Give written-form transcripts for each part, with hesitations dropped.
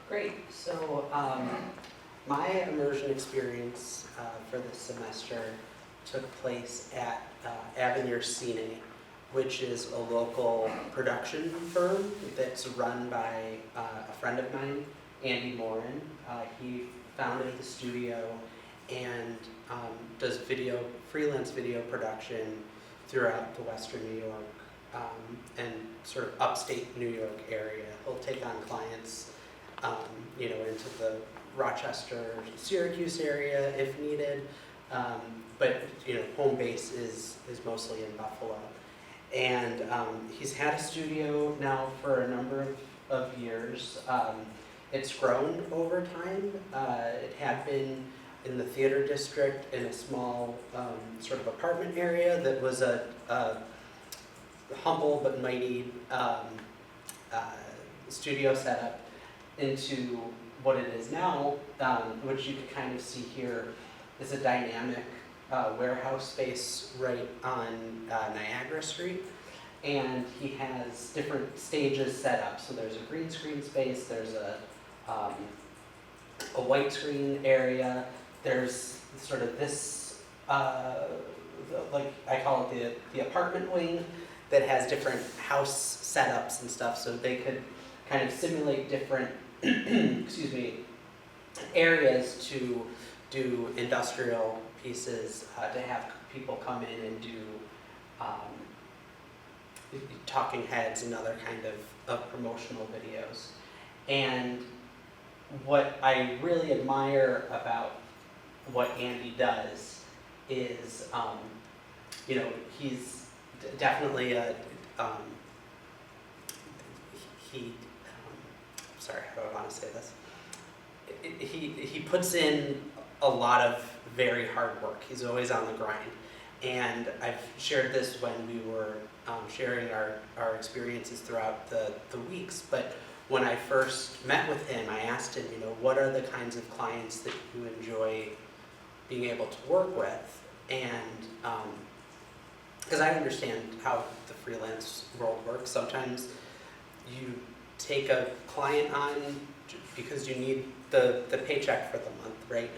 Great. So my immersion experience for this semester took place at Avenir Cine, which is a local production firm that's run by a friend of mine, Andy Morin. He founded the studio and does freelance video production throughout the Western New York and sort of upstate New York area. He'll take on clients, into the Rochester, Syracuse area if needed, but home base is mostly in Buffalo. And he's had a studio now for a number of years. It's grown over time. It had been in the theater district in a small sort of apartment area that was a humble but mighty studio setup into what it is now, which you can kind of see here is a dynamic warehouse space right on Niagara Street. And he has different stages set up. So there's a green screen space, there's a white screen area, there's sort of this, like I call it the apartment wing that has different house setups and stuff, so they could kind of simulate different excuse me, areas to do industrial pieces, to have people come in and do talking heads and other kind of promotional videos. And what I really admire about what Andy does is, he's definitely sorry, how do I want to say this? He puts in a lot of very hard work. He's always on the grind. And I've shared this when we were sharing our experiences throughout the weeks, but when I first met with him, I asked him, what are the kinds of clients that you enjoy being able to work with? And because I understand how the freelance world works, sometimes you take a client on because you need the paycheck for the month, right?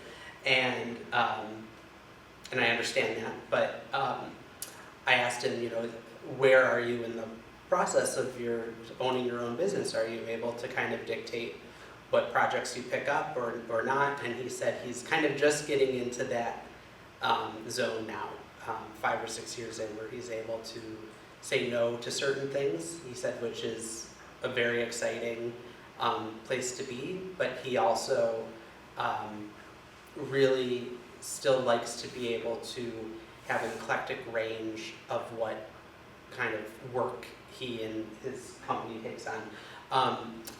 And I understand that, but I asked him, where are you in the process of your owning your own business? Are you able to kind of dictate what projects you pick up or not? And he said he's kind of just getting into that zone now, 5 or 6 years in, where he's able to say no to certain things, he said, which is a very exciting place to be, but he also really still likes to be able to have an eclectic range of what kind of work he and his company takes on.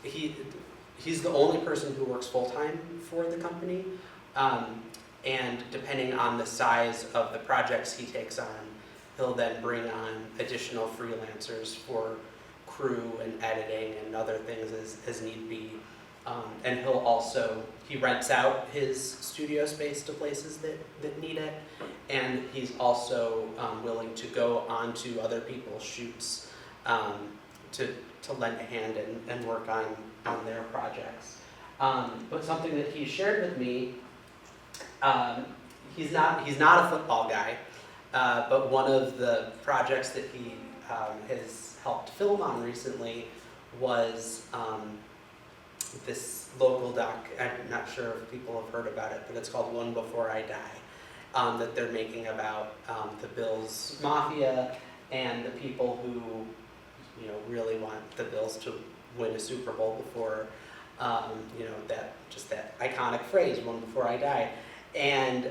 He's the only person who works full-time for the company, and depending on the size of the projects he takes on, he'll then bring on additional freelancers for crew and editing and other things as need be. And he rents out his studio space to places that need it, and he's also willing to go onto other people's shoots to lend a hand and work on their projects. But something that he shared with me, he's not a football guy, but one of the projects that he has helped film on recently was this local doc. I'm not sure if people have heard about it, but it's called One Before I Die, that they're making about the Bills Mafia and the people who really want the Bills to win a Super Bowl before that iconic phrase, "One before I die." And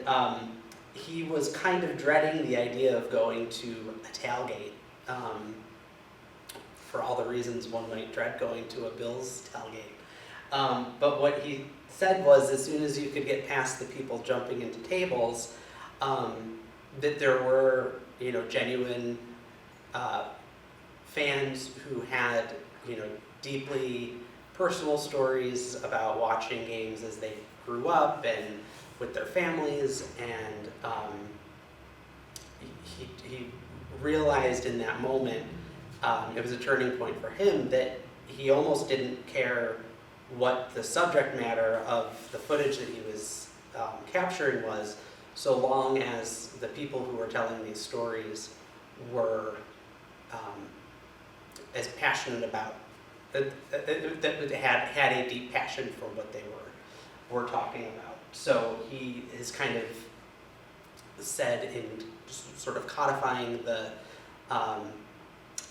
he was kind of dreading the idea of going to a tailgate, for all the reasons one might dread going to a Bills tailgate. But what he said was, as soon as you could get past the people jumping into tables, that there were, genuine fans who had, deeply personal stories about watching games as they grew up and with their families, and he realized in that moment, it was a turning point for him, that he almost didn't care what the subject matter of the footage that he was capturing was, so long as the people who were telling these stories were as passionate about, that had a deep passion for what they were talking about. So he is kind of said in just sort of codifying the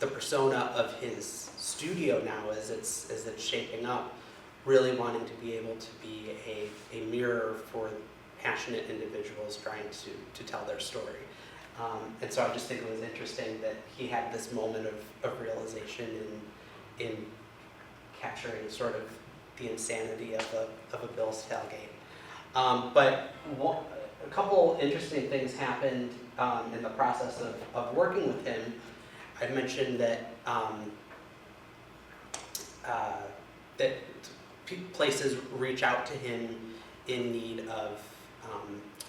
persona of his studio now as it's shaping up, really wanting to be able to be a mirror for passionate individuals trying to tell their story. And so I just think it was interesting that he had this moment of realization in capturing sort of the insanity of a Bill's tailgate. But a couple interesting things happened in the process of working with him. I mentioned that that places reach out to him in need of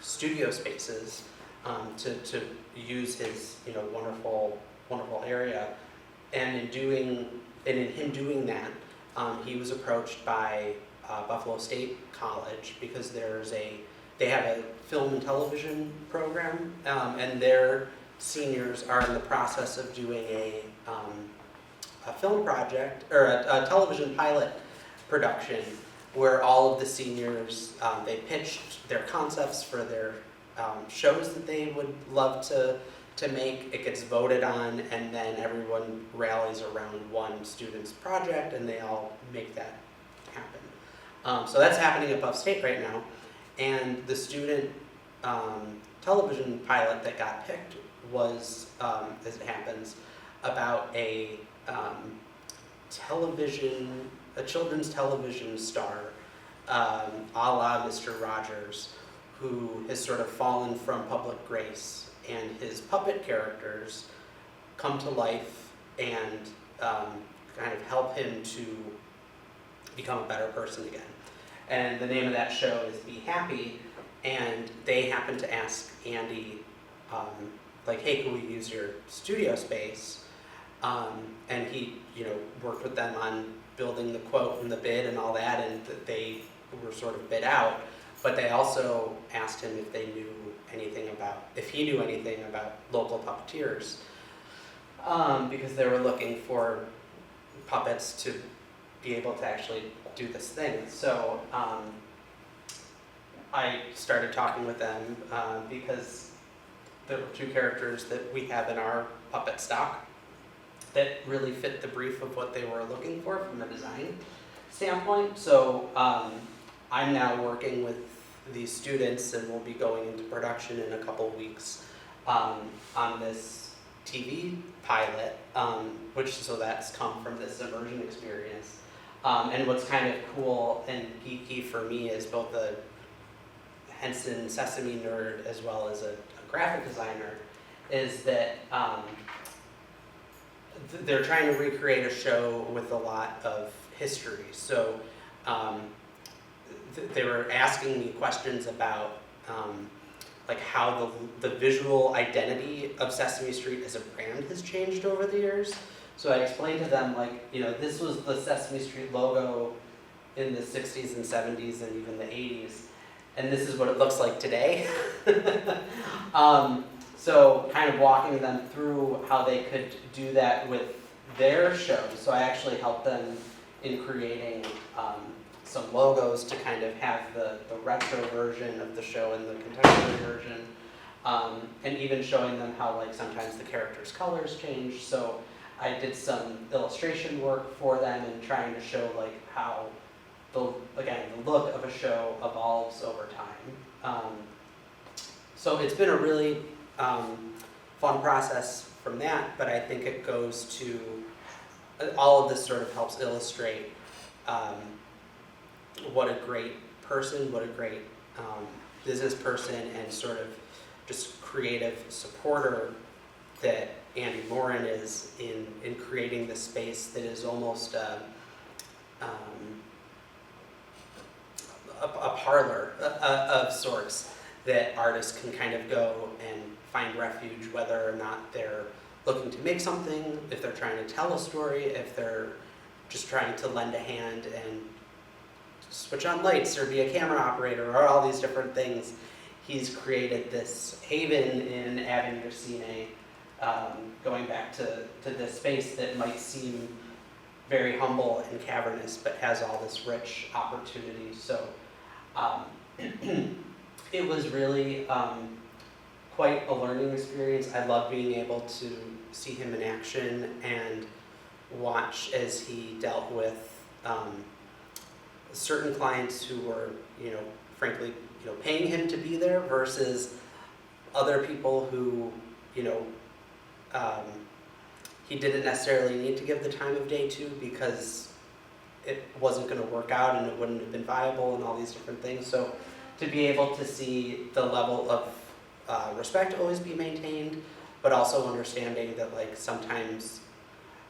studio spaces to use his wonderful area, and in him doing that, he was approached by Buffalo State College because they have a film and television program, and their seniors are in the process of doing a film project, or a television pilot production, where all of the seniors, they pitched their concepts for their shows that they would love to make. It gets voted on, and then everyone rallies around one student's project, and they all make that happen. So that's happening at Buff State right now, and the student television pilot that got picked was, as it happens, about a children's television star, a la Mr. Rogers, who has sort of fallen from public grace, and his puppet characters come to life and kind of help him to become a better person again. And the name of that show is Be Happy, and they happen to ask Andy, like, hey, can we use your studio space? And he, worked with them on building the quote and the bid and all that, and they were sort of bid out. But they also asked him if he knew anything about local puppeteers, because they were looking for puppets to be able to actually do this thing. So I started talking with them because there were two characters that we have in our puppet stock that really fit the brief of what they were looking for from a design standpoint. So I'm now working with these students, and we'll be going into production in a couple weeks on this TV pilot, so that's come from this immersion experience. And what's kind of cool and geeky for me as both a Henson Sesame nerd as well as a graphic designer is that they're trying to recreate a show with a lot of history. So they were asking me questions about like how the visual identity of Sesame Street as a brand has changed over the years. So I explained to them, like, this was the Sesame Street logo in the 60s and 70s and even the 80s, and this is what it looks like today. So kind of walking them through how they could do that with their shows. So I actually helped them in creating some logos to kind of have the retro version of the show and the contemporary version, and even showing them how, like, sometimes the characters' colors change. So I did some illustration work for them and trying to show, like, how the look of a show evolves over time. So it's been a really fun process from that, but I think it goes to, all of this sort of helps illustrate what a great person, what a great business person, and sort of just creative supporter that Andy Morin is in creating this space that is almost a parlor of sorts that artists can kind of go and find refuge, whether or not they're looking to make something, if they're trying to tell a story, if they're just trying to lend a hand and switch on lights or be a camera operator or all these different things. He's created this haven in Avenir Cine, going back to this space that might seem very humble and cavernous, but has all this rich opportunity. So it was really quite a learning experience. I love being able to see him in action and watch as he dealt with certain clients who were, frankly, paying him to be there versus other people who, he didn't necessarily need to give the time of day to because it wasn't going to work out and it wouldn't have been viable and all these different things. So to be able to see the level of respect always be maintained, but also understanding that sometimes,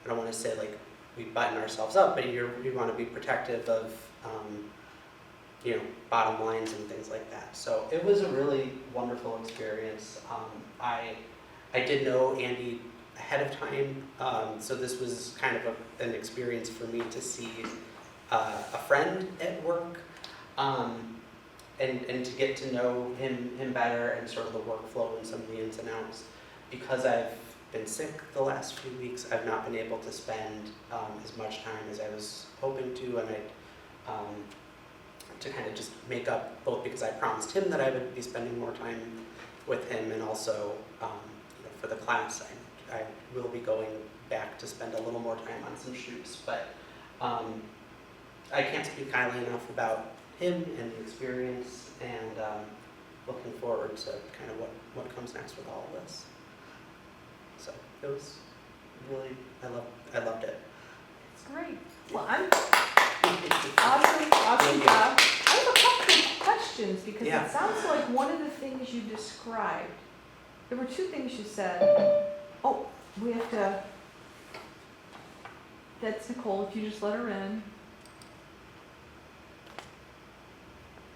I don't want to say we button ourselves up, but you want to be protective of bottom lines and things like that. So it was a really wonderful experience. I did know Andy ahead of time, so this was kind of an experience for me to see a friend at work, and to get to know him better and sort of the workflow and some of the ins and outs. Because I've been sick the last few weeks, I've not been able to spend as much time as I was hoping to, and to kind of just make up, both because I promised him that I would be spending more time with him, and also for the class I will be going back to spend a little more time on some shoots. But I can't speak highly enough about him and the experience, and looking forward to kind of what comes next with all of this. So it was really, I loved it. It's great. Well, awesome job. I have a couple of questions because it sounds like one of the things you described, there were two things you said. Oh, we have to, that's Nicole, if you just let her in.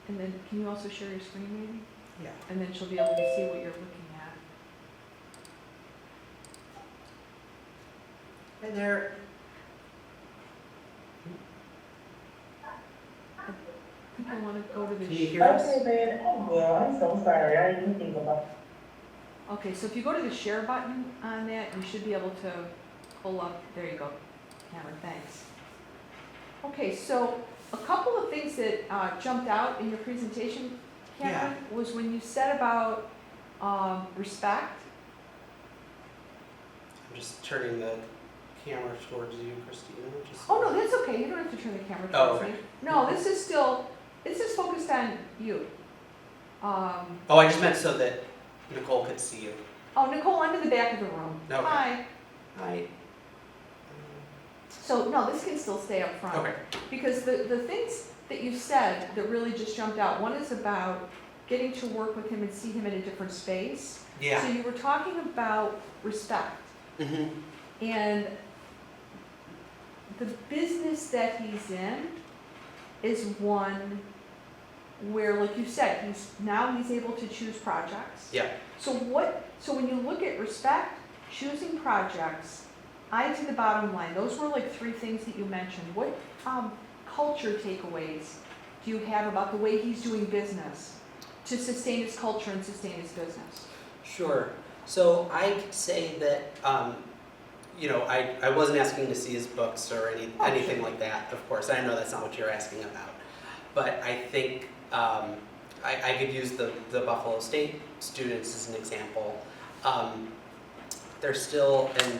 And then can you also share your screen maybe? Yeah. And then she'll be able to see what you're looking at. Hi there. I think I want to go to the. Can you hear us? Okay, man. Oh, well, I'm so sorry. I didn't think about it. Okay, so if you go to the share button on that, you should be able to pull up. There you go, Cameron. Thanks. Okay, so a couple of things that jumped out in your presentation, Cameron, was when you said about respect. I'm just turning the camera towards you, Christina. Oh no, that's okay. You don't have to turn the camera towards me. No, this is focused on you. Oh, I just meant so that Nicole could see you. Oh, Nicole, I'm in the back of the room. Okay. Hi. Hi. So no, this can still stay up front. Okay. Because the things that you said that really just jumped out, one is about getting to work with him and see him in a different space. Yeah. So you were talking about respect. Mm-hmm. And the business that he's in is one where, like you said, he's able to choose projects. Yeah. So when you look at respect, choosing projects, eye to the bottom line, those were like three things that you mentioned. What culture takeaways do you have about the way he's doing business to sustain his culture and sustain his business? Sure. So I could say that, I wasn't asking to see his books or anything like that, of course. I know that's not what you're asking about. But I think I could use the Buffalo State students as an example. They're still, and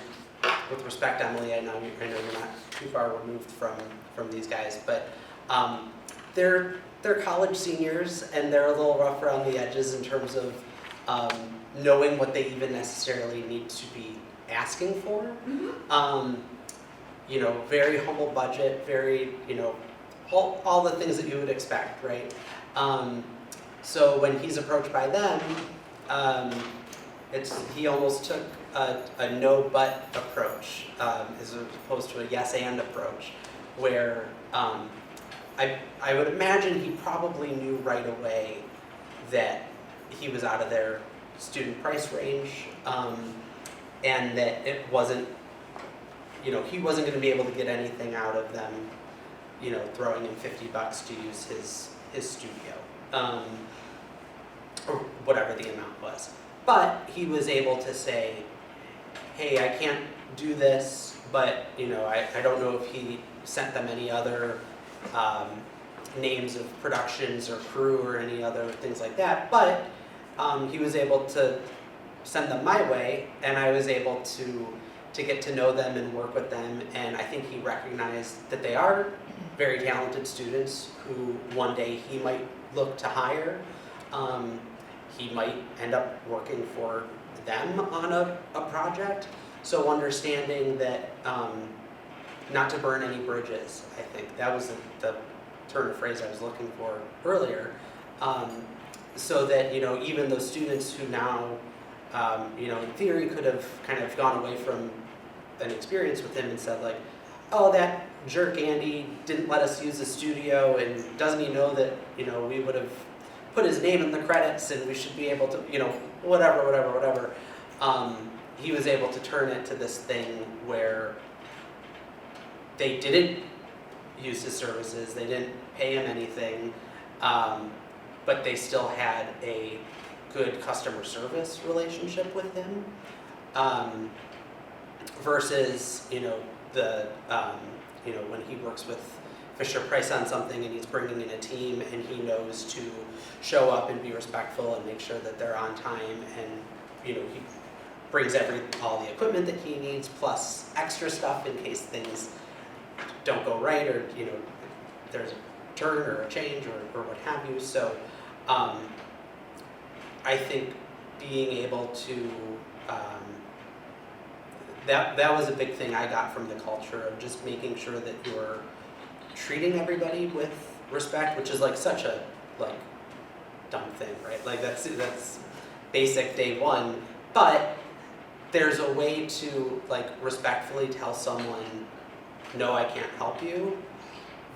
with respect, Emily, I know you're not too far removed from these guys, but they're college seniors, and they're a little rough around the edges in terms of knowing what they even necessarily need to be asking for. Mm-hmm. Very humble budget, very, all the things that you would expect, right? So when he's approached by them, he almost took a no but approach as opposed to a yes and approach, where I would imagine he probably knew right away that he was out of their student price range, and that it wasn't he wasn't going to be able to get anything out of them, throwing him $50 to use his studio, or whatever the amount was. But he was able to say, hey, I can't do this, but I don't know if he sent them any other names of productions or crew or any other things like that, but he was able to send them my way, and I was able to get to know them and work with them, and I think he recognized that they are very talented students who one day he might look to hire. He might end up working for them on a project. So understanding that, not to burn any bridges, I think that was the turn of phrase I was looking for earlier. So that, even those students who now, in theory could have kind of gone away from an experience with him and said like, oh, that jerk Andy didn't let us use the studio, and doesn't he know that, we would have put his name in the credits and we should be able to, whatever. He was able to turn it to this thing where they didn't use his services, they didn't pay him anything, but they still had a good customer service relationship with him, versus, when he works with Fisher Price on something and he's bringing in a team and he knows to show up and be respectful and make sure that they're on time, and he brings all the equipment that he needs plus extra stuff in case things don't go right, or there's a turn or a change or what have you. So I think being able to that was a big thing I got from the culture of just making sure that you're treating everybody with respect, which is like such a dumb thing, right? Like that's basic day one, but there's a way to respectfully tell someone, no, I can't help you,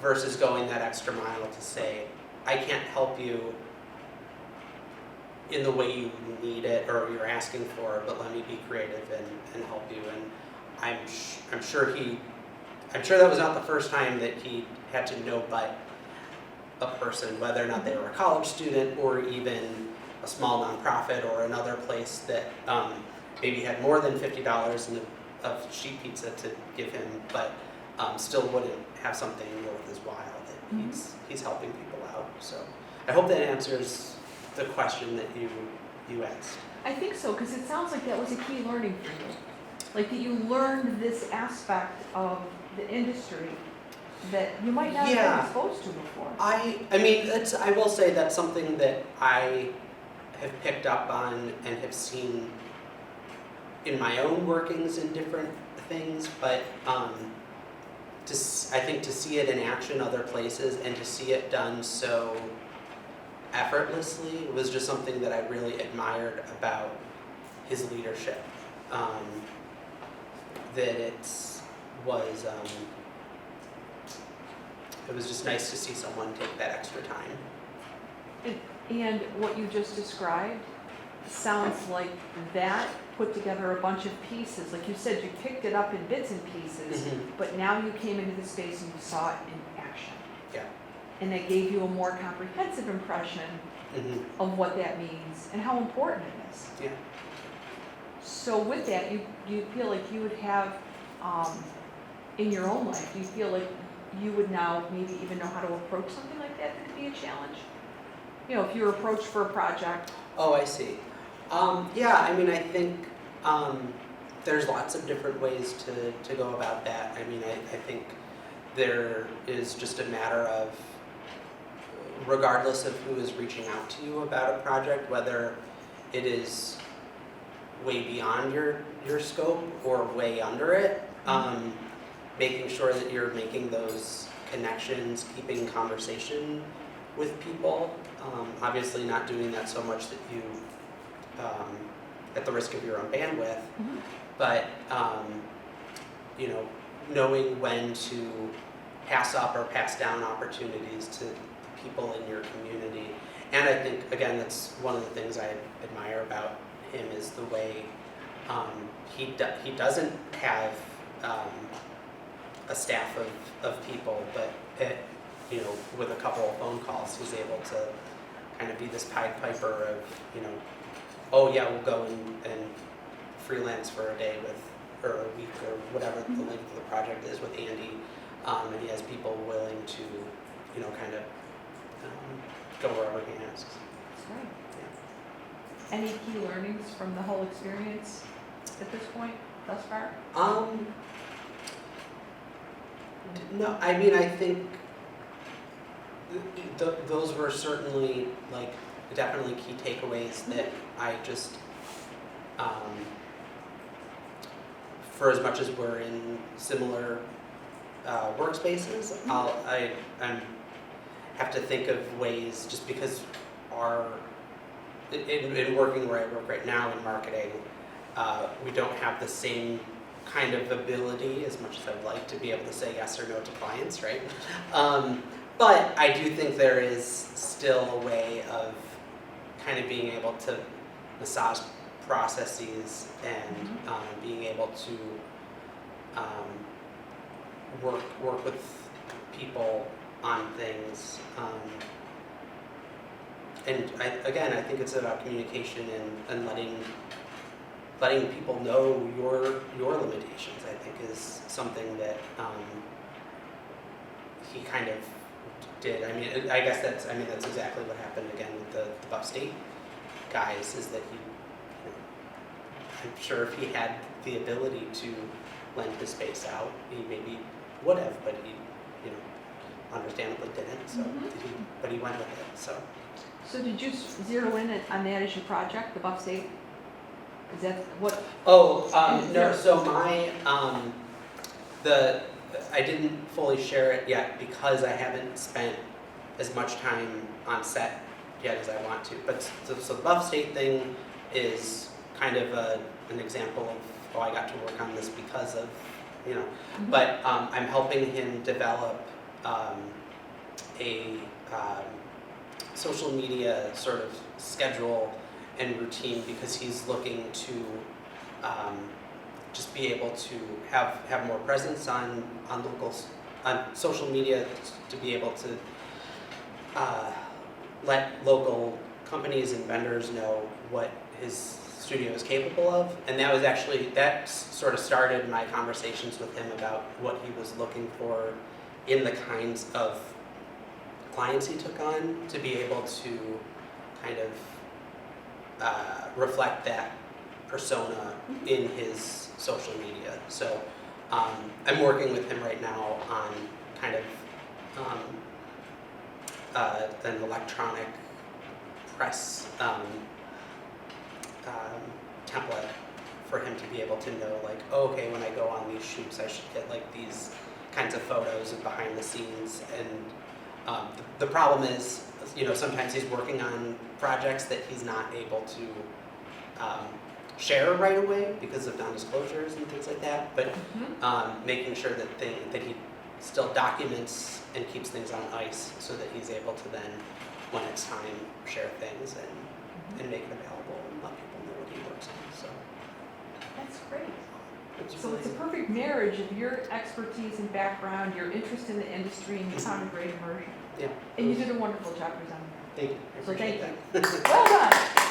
versus going that extra mile to say, I can't help you in the way you need it or you're asking for, but let me be creative and help you. And I'm sure that was not the first time that he had to no-but a person, whether or not they were a college student or even a small nonprofit or another place that maybe had more than $50 of sheet pizza to give him, but still wouldn't have something worth his while that he's helping people out. So I hope that answers the question that you asked. I think so, because it sounds like that was a key learning for you. Like that you learned this aspect of the industry that you might not have been exposed to before. I mean, I will say that's something that I have picked up on and have seen in my own workings in different things, but I think to see it in action other places and to see it done so effortlessly was just something that I really admired about his leadership. That it was just nice to see someone take that extra time. And what you just described sounds like that put together a bunch of pieces. Like you said, you picked it up in bits and pieces, but now you came into the space and you saw it in action. Yeah. And that gave you a more comprehensive impression of what that means and how important it is. Yeah. So with that, you feel like you would have, in your own life, do you feel like you would now maybe even know how to approach something like that could be a challenge? If you were approached for a project. Oh, I see. Yeah, I mean, I think there's lots of different ways to go about that. I mean, I think there is just a matter of, regardless of who is reaching out to you about a project, whether it is way beyond your scope or way under it, making sure that you're making those connections, keeping conversation with people, obviously not doing that so much that you, at the risk of your own bandwidth, but knowing when to pass up or pass down opportunities to people in your community. And I think, again, that's one of the things I admire about him is the way he doesn't have a staff of people, but you know, with a couple of phone calls, he's able to kind of be this Pied Piper of, you know, oh yeah, we'll go and freelance for a day or a week or whatever the length of the project is with Andy, and he has people willing to, you know, kind of go wherever he asks. That's right. Any key learnings from the whole experience at this point, thus far? No, I mean, I think those were certainly, like, definitely key takeaways that I just, for as much as we're in similar workspaces, I have to think of ways, just because in working where I work right now in marketing, we don't have the same kind of ability, as much as I'd like, to be able to say yes or no to clients, right? But I do think there is still a way of kind of being able to massage processes and being able to work with people on things. And I think it's about communication and letting people know your limitations, I think, is something that he kind of did. I mean, I guess that's exactly what happened again with the Buff State guys, is that he, you know, I'm sure if he had the ability to lend his space out, he maybe would have, but he, you know, understandably didn't, so but he went with it, so. So did you zero in on that as your project, the Buff State? Is that what? Oh, no, so my, I didn't fully share it yet because I haven't spent as much time on set yet as I want to. But so the Buff State thing is kind of an example of, oh, I got to work on this because of, you know, but I'm helping him develop a social media sort of schedule and routine, because he's looking to just be able to have more presence on social media, to be able to let local companies and vendors know what his studio is capable of. And that sort of started my conversations with him about what he was looking for in the kinds of clients he took on, to be able to kind of reflect that persona in his social media. So I'm working with him right now on kind of an electronic press template for him to be able to know, like, oh, okay, when I go on these shoots, I should get like these kinds of photos of behind the scenes. And the problem is, you know, sometimes he's working on projects that he's not able to share right away because of non-disclosures and things like that, but making sure that he still documents and keeps things on ice, so that he's able to then, when it's time, share things and make it available and let people know what he works on. So That's great. So really, it's a perfect marriage of your expertise and background, your interest in the industry, and you found a great immersion. yeah. And you did a wonderful job presenting. Thank you. I So appreciate thank that. Well done.